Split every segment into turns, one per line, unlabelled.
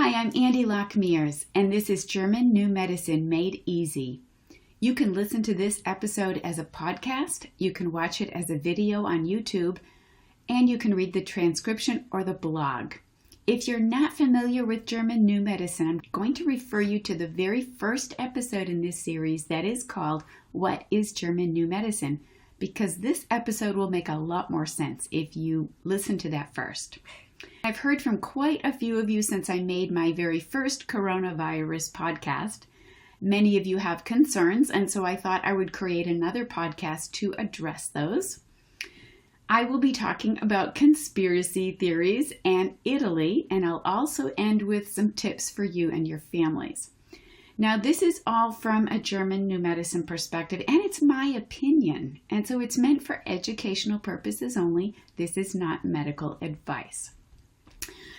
Hi, I'm Andi Locke Mears, and this is German New Medicine Made Easy. You can listen to this episode as a podcast, you can watch it as a video on YouTube, and you can read the transcription or the blog. If you're not familiar with German New Medicine, I'm going to refer you to the very first episode in this series that is called What is German New Medicine? Because this episode will make a lot more sense if you listen to that first. I've heard from quite a few of you since I made my very first coronavirus podcast. Many of you have concerns, and so I thought I would create another podcast to address those. I will be talking about conspiracy theories and Italy, and I'll also end with some tips for you and your families. Now, this is all from a German New Medicine perspective, and it's my opinion, and so it's meant for educational purposes only. This is not medical advice.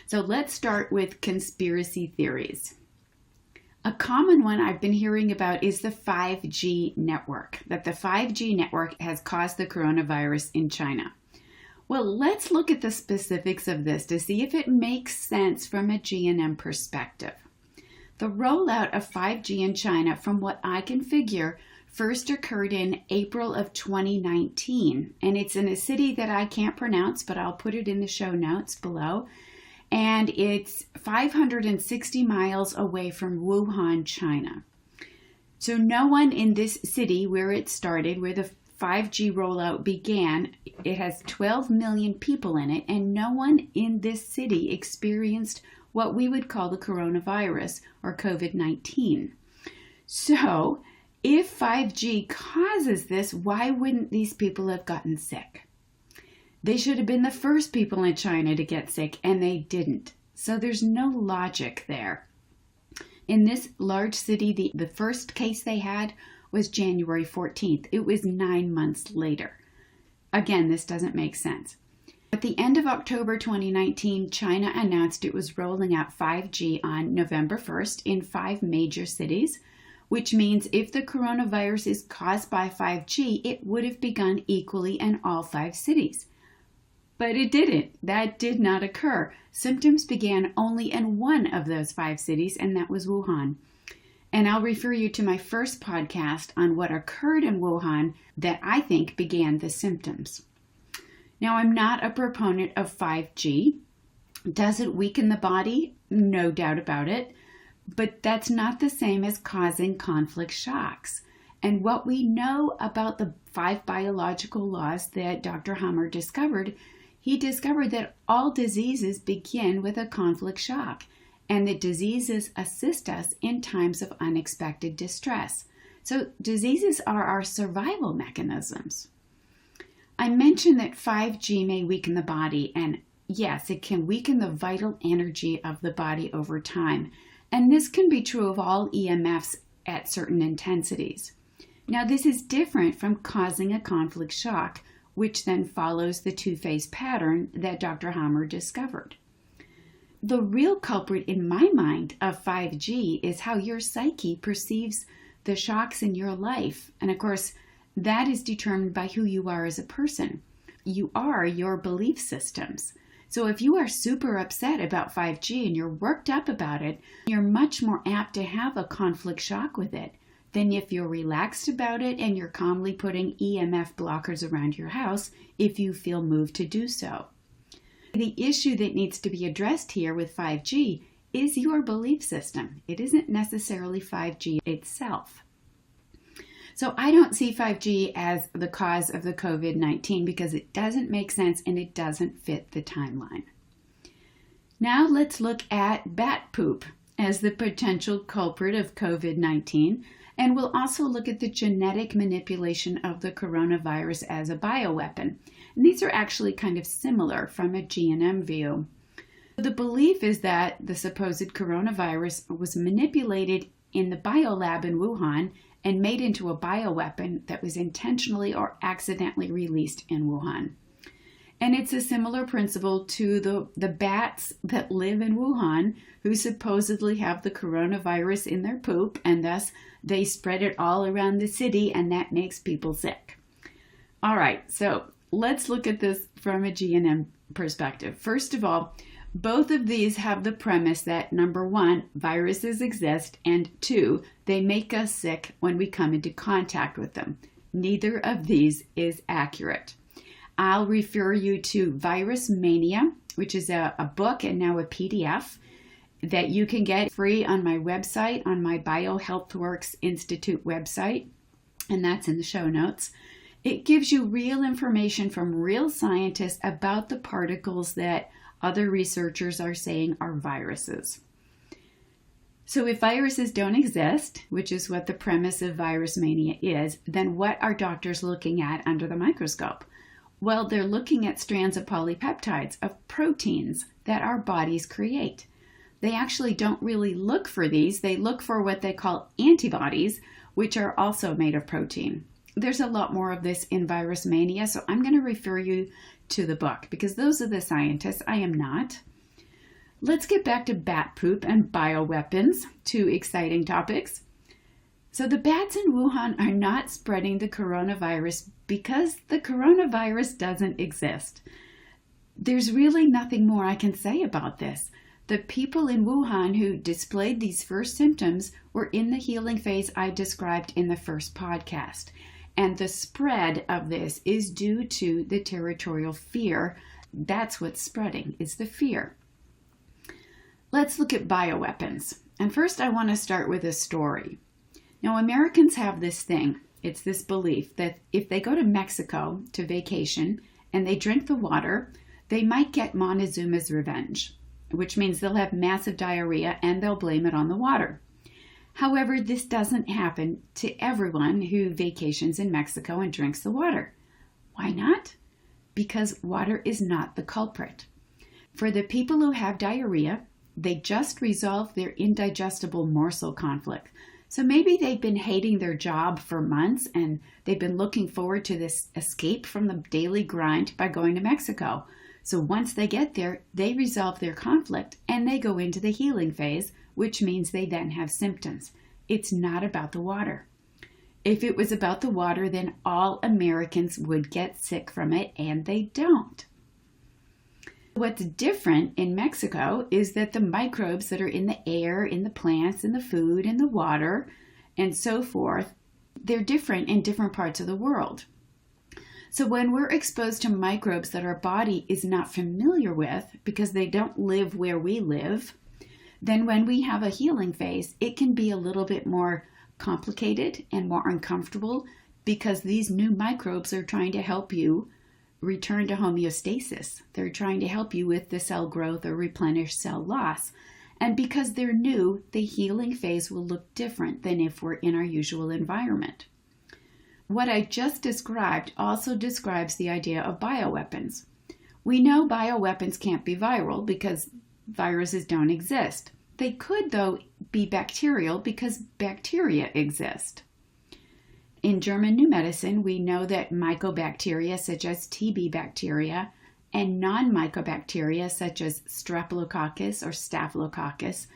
So let's start with conspiracy theories. A common one I've been hearing about is the 5G network, that the 5G network has caused the coronavirus in China. Well, let's look at the specifics of this to see if it makes sense from a G&M perspective. The rollout of 5G in China, from what I can figure, first occurred in April of 2019, and it's in a city that I can't pronounce, but I'll put it in the show notes below. And it's 560 miles away from Wuhan, China. So no one in this city where it started, where the 5G rollout began, it has 12 million people in it, and no one in this city experienced what we would call the coronavirus or COVID-19. So if 5G causes this, why wouldn't these people have gotten sick? They should have been the first people in China to get sick, and they didn't. So there's no logic there. In this large city, the first case they had was January 14th. It was 9 months later. Again, this doesn't make sense. At the end of October 2019, China announced it was rolling out 5G on November 1st in 5 major cities, which means if the coronavirus is caused by 5G, it would have begun equally in all 5 cities. But it didn't. That did not occur. Symptoms began only in one of those 5 cities, and that was Wuhan. And I'll refer you to my first podcast on what occurred in Wuhan that I think began the symptoms. Now, I'm not a proponent of 5G. Does it weaken the body? No doubt about it. But that's not the same as causing conflict shocks. And what we know about the 5 biological laws that Dr. Hammer discovered, he discovered that all diseases begin with a conflict shock, and that diseases assist us in times of unexpected distress. So diseases are our survival mechanisms. I mentioned that 5G may weaken the body, and yes, it can weaken the vital energy of the body over time. And this can be true of all EMFs at certain intensities. Now, this is different from causing a conflict shock, which then follows the 2-phase pattern that Dr. Hammer discovered. The real culprit in my mind of 5G is how your psyche perceives the shocks in your life. And of course, that is determined by who you are as a person. You are your belief systems. So if you are super upset about 5G and you're worked up about it, you're much more apt to have a conflict shock with it than if you're relaxed about it and you're calmly putting EMF blockers around your house if you feel moved to do so. The issue that needs to be addressed here with 5G is your belief system. It isn't necessarily 5G itself. So I don't see 5G as the cause of the COVID-19 because it doesn't make sense and it doesn't fit the timeline. Now let's look at bat poop as the potential culprit of COVID-19. And we'll also look at the genetic manipulation of the coronavirus as a bioweapon. And these are actually kind of similar from a G&M view. The belief is that the supposed coronavirus was manipulated in the biolab in Wuhan and made into a bioweapon that was intentionally or accidentally released in Wuhan. And it's a similar principle to the bats that live in Wuhan who supposedly have the coronavirus in their poop, and thus they spread it all around the city, and that makes people sick. All right, so let's look at this from a G&M perspective. First of all, Both of these have the premise that, number one, viruses exist, and two, they make us sick when we come into contact with them. Neither of these is accurate. I'll refer you to Virus Mania, which is a book and now a PDF that you can get free on my website, on my BioHealthWorks Institute website, and that's in the show notes. It gives you real information from real scientists about the particles that other researchers are saying are viruses. So if viruses don't exist, which is what the premise of Virus Mania is, then what are doctors looking at under the microscope? Well, they're looking at strands of polypeptides, of proteins that our bodies create. They actually don't really look for these. They look for what they call antibodies, which are also made of protein. There's a lot more of this in Virus Mania, so I'm going to refer you to the book because those are the scientists. I am not. Let's get back to bat poop and bioweapons, two exciting topics. So the bats in Wuhan are not spreading the coronavirus because the coronavirus doesn't exist. There's really nothing more I can say about this. The people in Wuhan who displayed these first symptoms were in the healing phase I described in the first podcast. And the spread of this is due to the territorial fear. That's what's spreading, is the fear. Let's look at bioweapons. And first I want to start with a story. Now, Americans have this thing. It's this belief that if they go to Mexico to vacation and they drink the water, they might get Montezuma's revenge, which means they'll have massive diarrhea and they'll blame it on the water. However, this doesn't happen to everyone who vacations in Mexico and drinks the water. Why not? Because water is not the culprit. For the people who have diarrhea, they just resolve their indigestible morsel conflict. So maybe they've been hating their job for months and they've been looking forward to this escape from the daily grind by going to Mexico. So once they get there, they resolve their conflict and they go into the healing phase, which means they then have symptoms. It's not about the water. If it was about the water, then all Americans would get sick from it, and they don't. What's different in Mexico is that the microbes that are in the air, in the plants, in the food, in the water, and so forth, they're different in different parts of the world. So when we're exposed to microbes that our body is not familiar with because they don't live where we live, then when we have a healing phase, it can be a little bit more complicated and more uncomfortable because these new microbes are trying to help you return to homeostasis. They're trying to help you with the cell growth or replenish cell loss. And because they're new, the healing phase will look different than if we're in our usual environment. What I just described also describes the idea of bioweapons. We know bioweapons can't be viral because viruses don't exist. They could, though, be bacterial because bacteria exist. In German New Medicine, we know that mycobacteria such as TB bacteria and non-mycobacteria such as Streptococcus or Staphylococcus,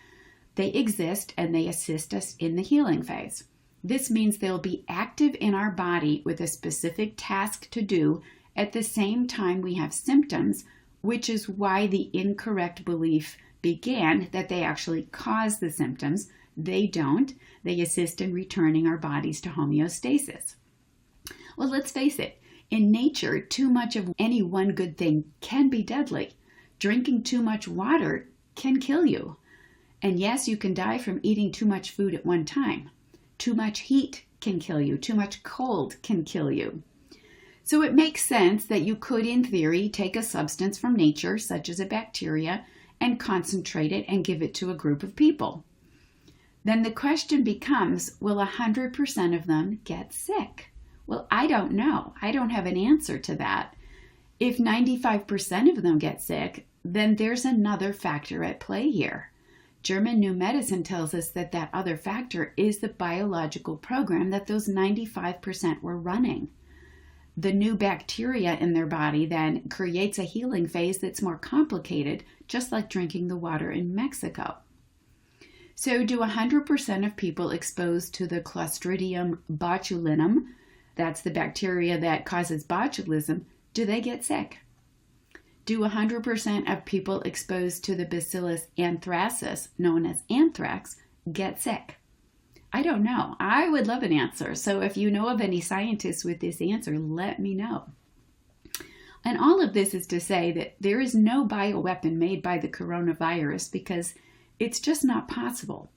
they exist and they assist us in the healing phase. This means they'll be active in our body with a specific task to do at the same time we have symptoms, which is why the incorrect belief began that they actually cause the symptoms. They don't. They assist in returning our bodies to homeostasis. Well, let's face it. In nature, too much of any one good thing can be deadly. Drinking too much water can kill you. And yes, you can die from eating too much food at one time. Too much heat can kill you. Too much cold can kill you. So it makes sense that you could, in theory, take a substance from nature, such as a bacteria, and concentrate it and give it to a group of people. Then the question becomes, will 100% of them get sick? Well, I don't know. I don't have an answer to that. If 95% of them get sick, then there's another factor at play here. German New Medicine tells us that that other factor is the biological program that those 95% were running. The new bacteria in their body then creates a healing phase that's more complicated, just like drinking the water in Mexico. So do 100% of people exposed to the Clostridium botulinum, that's the bacteria that causes botulism, do they get sick? Do 100% of people exposed to the bacillus anthracis, known as anthrax, get sick? I don't know. I would love an answer. So if you know of any scientists with this answer, let me know. And all of this is to say that there is no bioweapon made by the coronavirus because it's just not possible.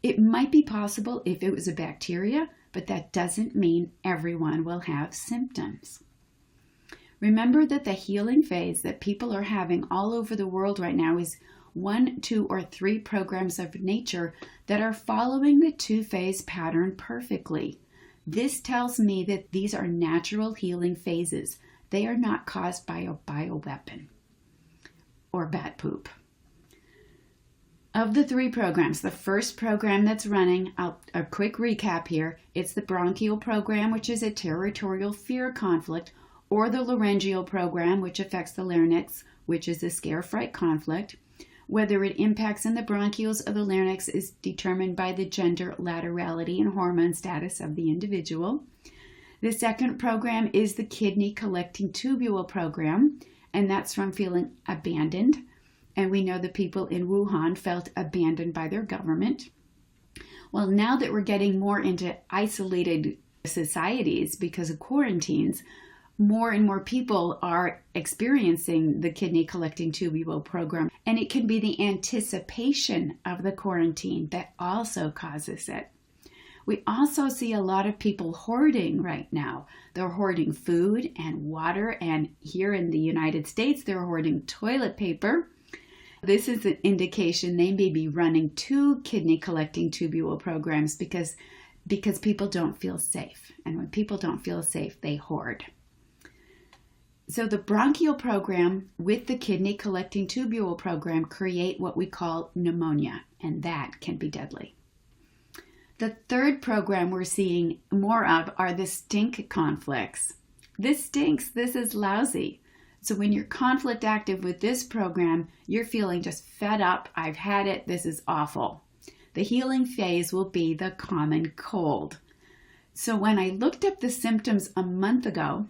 It might be possible if it was a bacteria, but that doesn't mean everyone will have symptoms. Remember that the healing phase that people are having all over the world right now is 1, 2, or 3 programs of nature that are following the 2-phase pattern perfectly. This tells me that these are natural healing phases. They are not caused by a bioweapon or bat poop. Of the 3 programs, the first program that's running, a quick recap here, it's the bronchial program, which is a territorial fear conflict, or the laryngeal program, which affects the larynx, which is a scare-fright conflict. Whether it impacts in the bronchioles or the larynx is determined by the gender, laterality, and hormone status of the individual. The second program is the kidney collecting tubule program, and that's from feeling abandoned. And we know the people in Wuhan felt abandoned by their government. Well, now that we're getting more into isolated societies because of quarantines, more and more people are experiencing the kidney collecting tubule program. And it can be the anticipation of the quarantine that also causes it. We also see a lot of people hoarding right now. They're hoarding food and water, and here in the United States, they're hoarding toilet paper. This is an indication they may be running 2 kidney collecting tubule programs because people don't feel safe. And when people don't feel safe, they hoard. So the bronchial program with the kidney collecting tubule program create what we call pneumonia, and that can be deadly. The third program we're seeing more of are the stink conflicts. This stinks. This is lousy. So when you're conflict active with this program, you're feeling just fed up. I've had it. This is awful. The healing phase will be the common cold. So when I looked up the symptoms a month ago,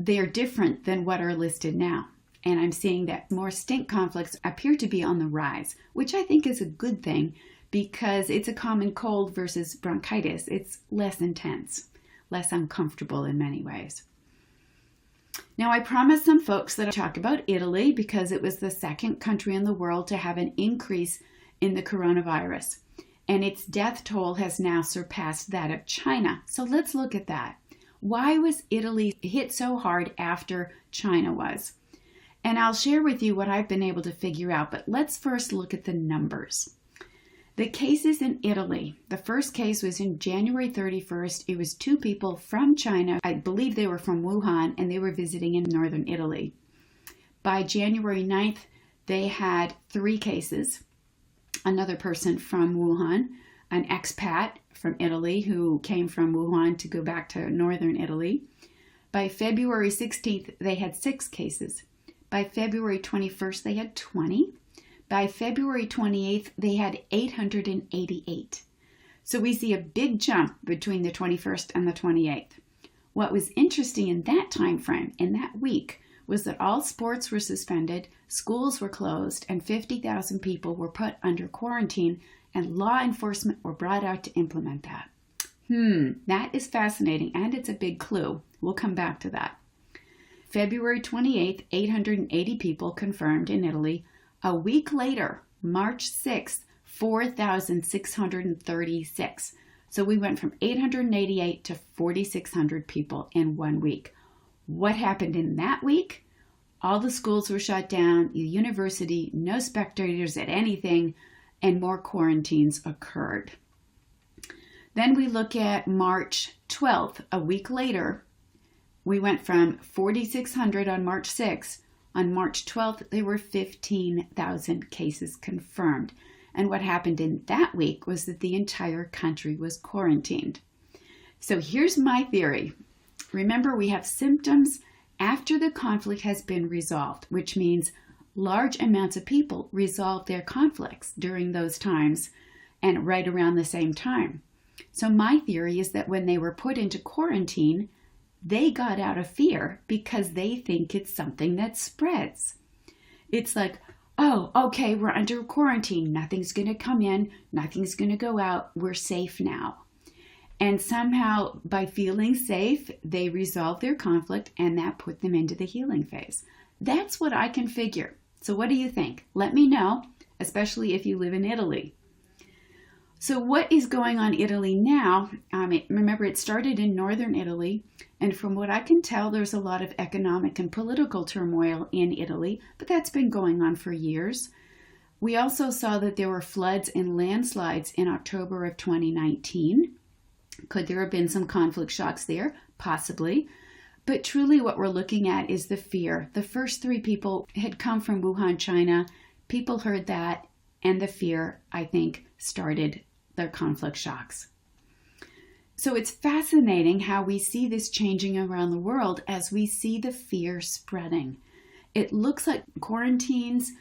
they are different than what are listed now. And I'm seeing that more stink conflicts appear to be on the rise, which I think is a good thing because it's a common cold versus bronchitis. It's less intense, less uncomfortable in many ways. Now, I promised some folks that I talk about Italy because it was the second country in the world to have an increase in the coronavirus. And its death toll has now surpassed that of China. So let's look at that. Why was Italy hit so hard after China was? And I'll share with you what I've been able to figure out, but let's first look at the numbers. The cases in Italy, the first case was in January 31st. It was 2 people from China. I believe they were from Wuhan, and they were visiting in northern Italy. By January 9th, they had 3 cases. Another person from Wuhan, an expat from Italy who came from Wuhan to go back to northern Italy. By February 16th, they had 6 cases. By February 21st, they had 20. By February 28th, they had 888. So we see a big jump between the 21st and the 28th. What was interesting in that time frame, in that week, was that all sports were suspended, schools were closed, and 50,000 people were put under quarantine, and law enforcement were brought out to implement that. That is fascinating, and it's a big clue. We'll come back to that. February 28th, 880 people confirmed in Italy. A week later, March 6th, 4,636. So we went from 888 to 4,600 people in 1 week. What happened in that week? All the schools were shut down, the university, no spectators at anything, and more quarantines occurred. Then we look at March 12th. A week later, we went from 4,600 on March 6th. On March 12th, there were 15,000 cases confirmed. And what happened in that week was that the entire country was quarantined. So here's my theory. Remember, we have symptoms after the conflict has been resolved, which means large amounts of people resolve their conflicts during those times and right around the same time. So my theory is that when they were put into quarantine, They got out of fear because they think it's something that spreads. It's like, oh, okay, we're under quarantine. Nothing's going to come in. Nothing's going to go out. We're safe now. And somehow, by feeling safe, they resolve their conflict, and that put them into the healing phase. That's what I can figure. So what do you think? Let me know, especially if you live in Italy. So what is going on in Italy now? Remember, it started in northern Italy, and from what I can tell, there's a lot of economic and political turmoil in Italy, but that's been going on for years. We also saw that there were floods and landslides in October of 2019. Could there have been some conflict shocks there? Possibly. But truly what we're looking at is the fear. The first 3 people had come from Wuhan, China. People heard that, and the fear, I think, started their conflict shocks. So it's fascinating how we see this changing around the world as we see the fear spreading. It looks like quarantines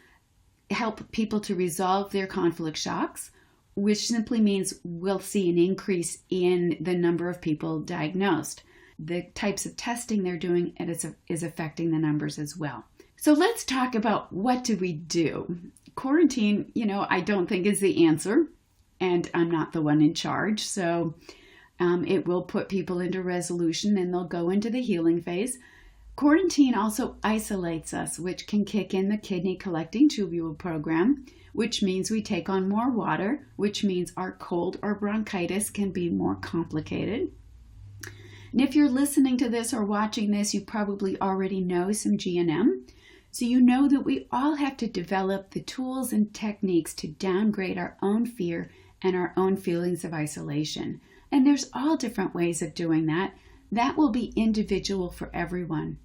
help people to resolve their conflict shocks, which simply means we'll see an increase in the number of people diagnosed. The types of testing they're doing is affecting the numbers as well. So let's talk about what do we do. Quarantine, I don't think is the answer, and I'm not the one in charge. So it will put people into resolution and they'll go into the healing phase. Quarantine also isolates us, which can kick in the kidney collecting tubule program, which means we take on more water, which means our cold or bronchitis can be more complicated. And if you're listening to this or watching this, you probably already know some GNM. So you know that we all have to develop the tools and techniques to downgrade our own fear and our own feelings of isolation. And there's all different ways of doing that. That will be individual for everyone.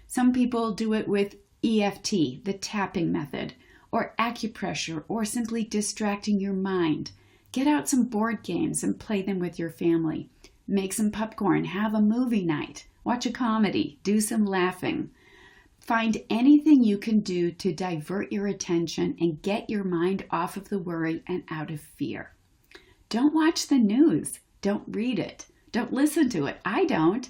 Some people do it with EFT, the tapping method, or acupressure, or simply distracting your mind. Get out some board games and play them with your family. Make some popcorn, have a movie night, watch a comedy, do some laughing. Find anything you can do to divert your attention and get your mind off of the worry and out of fear. Don't watch the news. Don't read it. Don't listen to it. I don't.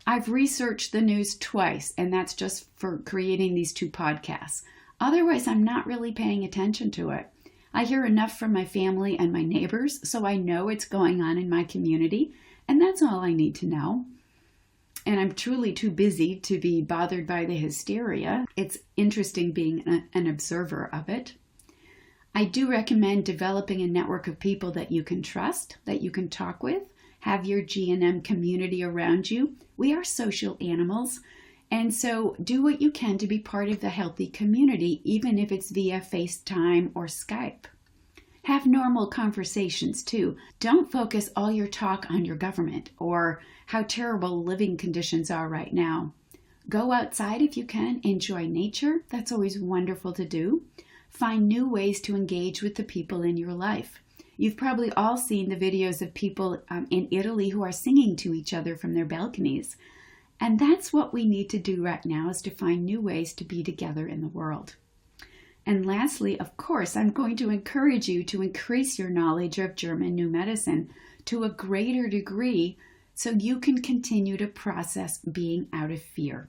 I've researched the news twice, and that's just for creating these 2 podcasts. Otherwise, I'm not really paying attention to it. I hear enough from my family and my neighbors, so I know it's going on in my community, and that's all I need to know. And I'm truly too busy to be bothered by the hysteria. It's interesting being an observer of it. I do recommend developing a network of people that you can trust, that you can talk with. Have your GNM community around you. We are social animals, and so do what you can to be part of the healthy community, even if it's via FaceTime or Skype. Have normal conversations too. Don't focus all your talk on your government or how terrible living conditions are right now. Go outside if you can. Enjoy nature. That's always wonderful to do. Find new ways to engage with the people in your life. You've probably all seen the videos of people in Italy who are singing to each other from their balconies. And that's what we need to do right now, is to find new ways to be together in the world. And lastly, of course, I'm going to encourage you to increase your knowledge of German New Medicine to a greater degree so you can continue to process being out of fear.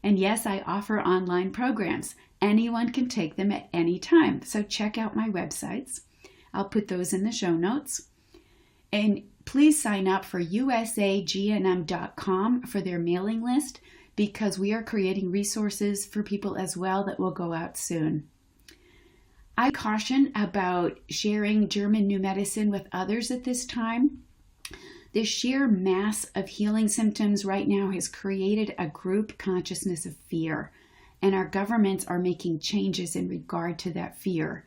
And yes, I offer online programs. Anyone can take them at any time. So check out my websites. I'll put those in the show notes. And please sign up for usagnm.com for their mailing list, because we are creating resources for people as well that will go out soon. I caution about sharing German New Medicine with others at this time. The sheer mass of healing symptoms right now has created a group consciousness of fear, and our governments are making changes in regard to that fear.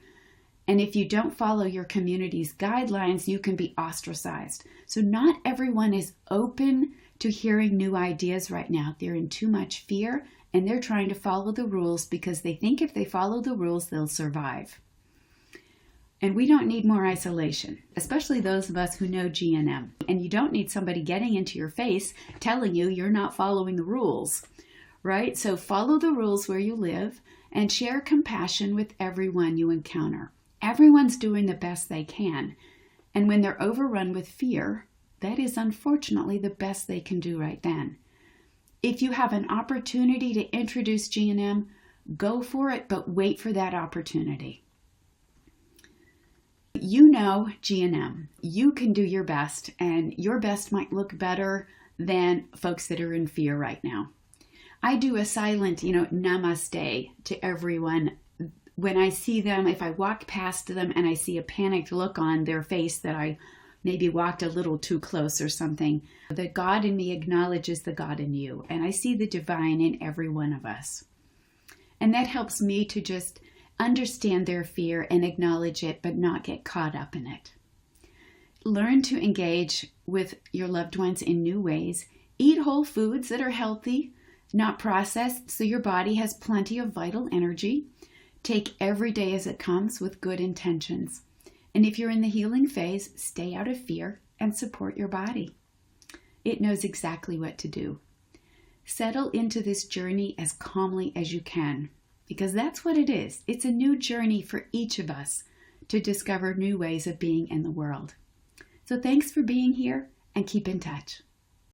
And if you don't follow your community's guidelines, you can be ostracized. So not everyone is open to hearing new ideas right now. They're in too much fear, and they're trying to follow the rules because they think if they follow the rules, they'll survive. And we don't need more isolation, especially those of us who know GNM. And you don't need somebody getting into your face telling you you're not following the rules, right? So follow the rules where you live and share compassion with everyone you encounter. Everyone's doing the best they can. And when they're overrun with fear, that is unfortunately the best they can do right then. If you have an opportunity to introduce G&M, go for it, but wait for that opportunity. You know G&M. You can do your best, and your best might look better than folks that are in fear right now. I do a silent, namaste to everyone. When I see them, if I walk past them and I see a panicked look on their face that I maybe walked a little too close or something, the God in me acknowledges the God in you, and I see the divine in every one of us. And that helps me to just understand their fear and acknowledge it, but not get caught up in it. Learn to engage with your loved ones in new ways. Eat whole foods that are healthy, not processed, so your body has plenty of vital energy. Take every day as it comes with good intentions. And if you're in the healing phase, stay out of fear and support your body. It knows exactly what to do. Settle into this journey as calmly as you can, because that's what it is. It's a new journey for each of us to discover new ways of being in the world. So thanks for being here, and keep in touch.